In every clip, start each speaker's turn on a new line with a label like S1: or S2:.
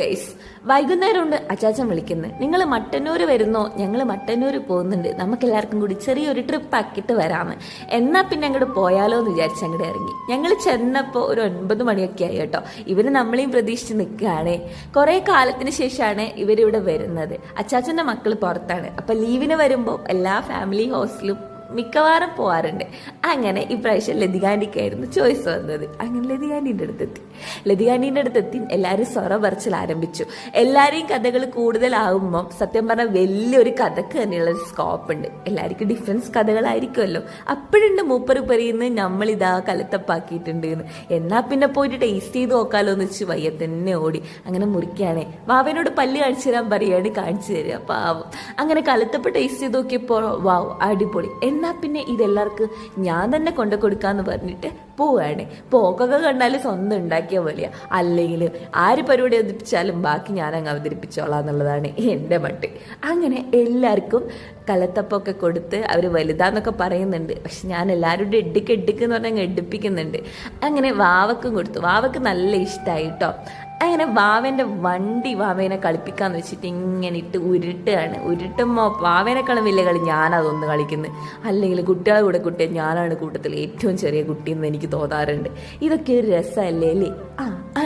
S1: Guys, വൈകുന്നേരം ഉണ്ട് അച്ചാച്ചൻ വിളിക്കുന്നത്. നിങ്ങൾ മട്ടന്നൂർ വരുന്നോ? ഞങ്ങൾ മട്ടന്നൂർ പോകുന്നുണ്ട്, നമുക്കെല്ലാവർക്കും കൂടി ചെറിയൊരു ട്രിപ്പ് ആക്കിയിട്ട് വരാമെന്ന്. എന്നാൽ പിന്നെ അങ്ങോട്ട് പോയാലോ എന്ന് വിചാരിച്ച് അങ്ങോട്ട് ഇറങ്ങി. ഞങ്ങൾ ചെന്നപ്പോൾ ഒരു 9 മണിയൊക്കെ ആയി കേട്ടോ. ഇവർ നമ്മളെയും പ്രതീക്ഷിച്ച് നിൽക്കുകയാണ്. കുറേ കാലത്തിന് ശേഷമാണ് ഇവരിവിടെ വരുന്നത്. അച്ചാച്ചൻ്റെ മക്കൾ പുറത്താണ്. അപ്പം ലീവിന് വരുമ്പോൾ എല്ലാ ഫാമിലി ഹോസ്റ്റലും മിക്കവാറും പോവാറുണ്ട്. അങ്ങനെ ഇപ്രാവശ്യം ലതികാന്റിക്കായിരുന്നു ചോയ്സ് വന്നത്. അങ്ങനെ ലതികാന്റിൻ്റെ അടുത്തെത്തി എല്ലാവരും സൊറ പറച്ചിൽ ആരംഭിച്ചു. എല്ലാവരെയും കഥകൾ കൂടുതലാകുമ്പം സത്യം പറഞ്ഞാൽ വലിയൊരു കഥക്ക് തന്നെയുള്ളൊരു സ്കോപ്പ് ഉണ്ട്. എല്ലാവർക്കും ഡിഫറൻസ് കഥകളായിരിക്കുമല്ലോ. അപ്പോഴുണ്ട് മൂപ്പര് പറയുന്നത് നമ്മളിതാ കലത്തപ്പാക്കിയിട്ടുണ്ട് എന്ന്. എന്നാൽ പിന്നെ പോയിട്ട് ടേസ്റ്റ് ചെയ്ത് നോക്കാലോ എന്ന് വെച്ച് വയ്യ തന്നെ ഓടി. അങ്ങനെ മുറിക്കുകയാണേ. വാവനോട് പല്ല് കാണിച്ചു തരാൻ പറയുകയാണ്, കാണിച്ചു തരിക പാവം. അങ്ങനെ കലത്തപ്പ് ടേസ്റ്റ് ചെയ്ത് നോക്കിയപ്പോൾ വാവ് അടിപൊളി. എന്നാൽ പിന്നെ ഇതെല്ലാവർക്കും ഞാൻ തന്നെ കൊണ്ടു കൊടുക്കാന്ന് പറഞ്ഞിട്ട് പോവുകയാണ്. പോക്കൊക്കെ കണ്ടാൽ സ്വന്തം ഉണ്ടാക്കിയ പോലെയാ. അല്ലെങ്കിൽ ആര് പരിപാടി അവതരിപ്പിച്ചാലും ബാക്കി ഞാനങ്ങ് അവതരിപ്പിച്ചോളാം എന്നുള്ളതാണ് എൻ്റെ മട്ട്. അങ്ങനെ എല്ലാവർക്കും കലത്തപ്പൊക്കെ കൊടുത്ത് അവർ വലുതാന്നൊക്കെ പറയുന്നുണ്ട്. പക്ഷെ ഞാൻ എല്ലാവരും എടുക്ക് എന്ന് പറഞ്ഞാൽ എടുപ്പിക്കുന്നുണ്ട്. അങ്ങനെ വാവക്കും കൊടുത്തു. വാവക്ക് നല്ല ഇഷ്ടമായി കേട്ടോ. അങ്ങനെ വാവേൻ്റെ വണ്ടി വാവേനെ കളിപ്പിക്കാന്ന് വെച്ചിട്ട് ഇങ്ങനെ ഇട്ട് ഉരുട്ടുമ്പോൾ വാവേനെക്കാളും വലിയ കളി ഞാനതൊന്ന് കളിക്കുന്നത്. അല്ലെങ്കിൽ കുട്ടികളെ കൂടെ കുട്ടിയെ ഞാനാണ് കൂട്ടത്തിൽ ഏറ്റവും ചെറിയ കുട്ടിയെന്ന് എനിക്ക് തോന്നാറുണ്ട്. ഇതൊക്കെ ഒരു രസമല്ലേ അല്ലേ?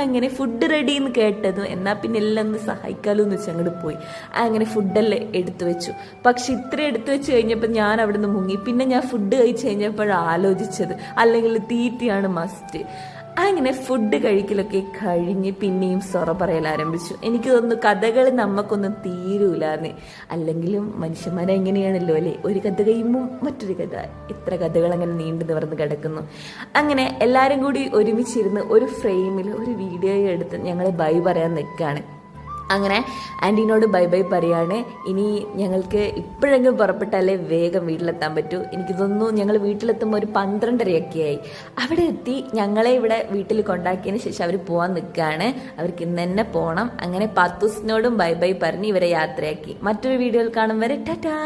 S1: അങ്ങനെ ഫുഡ് റെഡി എന്ന് കേട്ടതും എന്നാൽ പിന്നെ എല്ലാം ഒന്ന് സഹായിക്കാമല്ലോ എന്ന് വെച്ച് അങ്ങോട്ട് പോയി. അങ്ങനെ ഫുഡെല്ലാം എടുത്തു വെച്ചു. പക്ഷെ ഇത്ര എടുത്തു വെച്ച് കഴിഞ്ഞപ്പോൾ ഞാൻ അവിടെ നിന്ന് മുങ്ങി. പിന്നെ ഞാൻ ഫുഡ് കഴിച്ച് കഴിഞ്ഞപ്പോഴാണ് ആലോചിച്ചത്, അല്ലെങ്കിൽ തീറ്റയാണ് മസ്റ്റ്. അങ്ങനെ ഫുഡ് കഴിക്കലൊക്കെ കഴിഞ്ഞ് പിന്നെയും സൊറ പറയൽ ആരംഭിച്ചു. എനിക്ക് തോന്നുന്നു കഥകൾ നമുക്കൊന്നും തീരൂലാന്ന്. അല്ലെങ്കിലും മനുഷ്യന്മാരെ എങ്ങനെയാണല്ലോ അല്ലേ, ഒരു കഥ കഴിയുമ്പോൾ മറ്റൊരു കഥ. ഇത്ര കഥകൾ അങ്ങനെ നീണ്ടു നിവർന്ന് കിടക്കുന്നു. അങ്ങനെ എല്ലാവരും കൂടി ഒരുമിച്ചിരുന്ന് ഒരു ഫ്രെയിമിൽ ഒരു വീഡിയോ എടുത്ത് ഞങ്ങൾ ബൈ പറയാൻ നിൽക്കുകയാണ്. അങ്ങനെ ആൻറ്റീനോട് ബൈ ബൈ പറയാണ്. ഇനി ഞങ്ങൾക്ക് ഇപ്പോഴെങ്കിലും പുറപ്പെട്ടാലേ വേഗം വീട്ടിലെത്താൻ പറ്റൂ. എനിക്ക് തോന്നുന്നു ഞങ്ങൾ വീട്ടിലെത്തുമ്പോൾ ഒരു 12:30 ആയി. അവിടെ എത്തി ഞങ്ങളെ ഇവിടെ വീട്ടിൽ കൊണ്ടാക്കിയതിന് ശേഷം അവർ പോകാൻ നിൽക്കുകയാണ്. അവർക്ക് ഇന്ന് തന്നെ പോകണം. അങ്ങനെ പത്തൂസിനോടും ബൈ ബൈ പറഞ്ഞ് ഇവരെ യാത്രയാക്കി. മറ്റൊരു വീഡിയോയിൽ കാണും വരെ ടാറ്റാ.